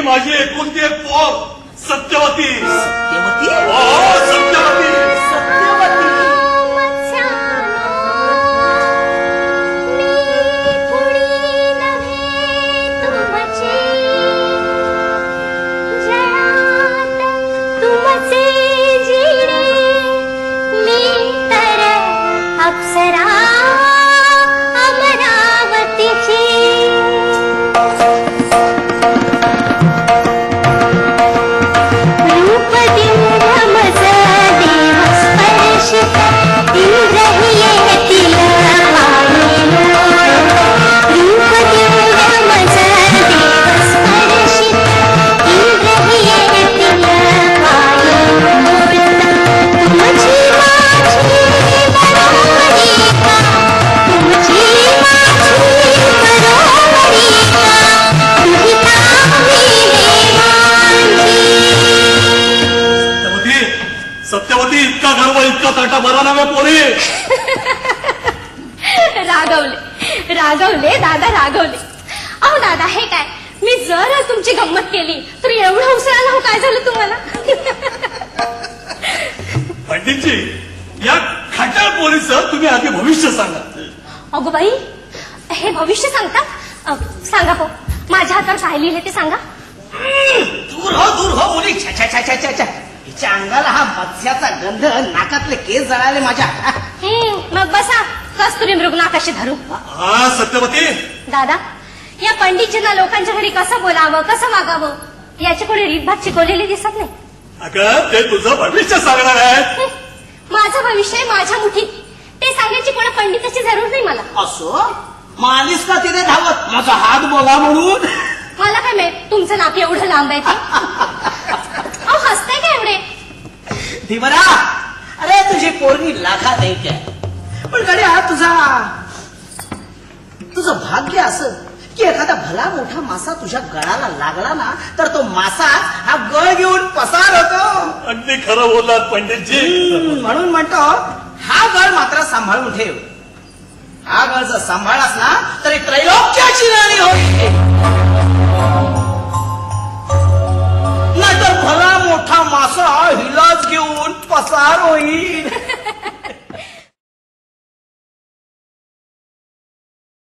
माझी एकुलती एक पोर सत्यवती. सत्यवती? सत्यवती. सत्यवती. अप्सरा सत्यवती इतका गर्व इतका ताटा बरा नव्हे पोरी. रागवले रागवले दादा रागवले. अहो दादा हे काय मी जर तुमची गंमत केली तर एवढं उसळायला हो काय झालं तुम्हाला. पंडितजी या खट्याळ पोरीचं तुम्ही आधी भविष्य सांगा. अगो बाई हे भविष्य सांगता. सांगा पो माझ्या हातावर काय लिहिले ते सांगा. दूर हो मुली. हिच्या अंगाला हा मत्स्याचा गंध नाकातले केस जळाले माझ्या. मग बसा कस्तुरी मृग नाकाशी धरू. हा सत्यवती दादा या पंडितजींना लोकांच्या घरी कसं बोलावं कसं वागावं याची कोणी रीतभात शिकवलेली दिसत नाही. अगं ते तुझं भविष्य सांगणार आहे. माझं भविष्य माझ्या मुठीत ते सांगायची कोणा पंडिताची जरूर नाही मला. असो मालिस का तिथे धावत माझा हात बघा म्हणून. मला काय माहित तुमचं नाक एवढं लांब आहे ते. अहो हसताय का एवढे. धीमरा अरे तुझी पोरगी लाखात आहे पण कडे हा तुझं भाग्य असं की एखादा भला मोठा मासा तुझ्या गळाला लागला ना तर तो मासा हा गळ घेऊन पसार होतो. अगदी खरं बोललात पंडितजी. म्हणून म्हणतो हा गळ मात्र सांभाळून ठेव. हा गळ जर सांभाळलास ना तरी त्रैलोक्याची राणी होईल. नाहीतर भला मोठा मासा हिलाच घेऊन पसार होईल.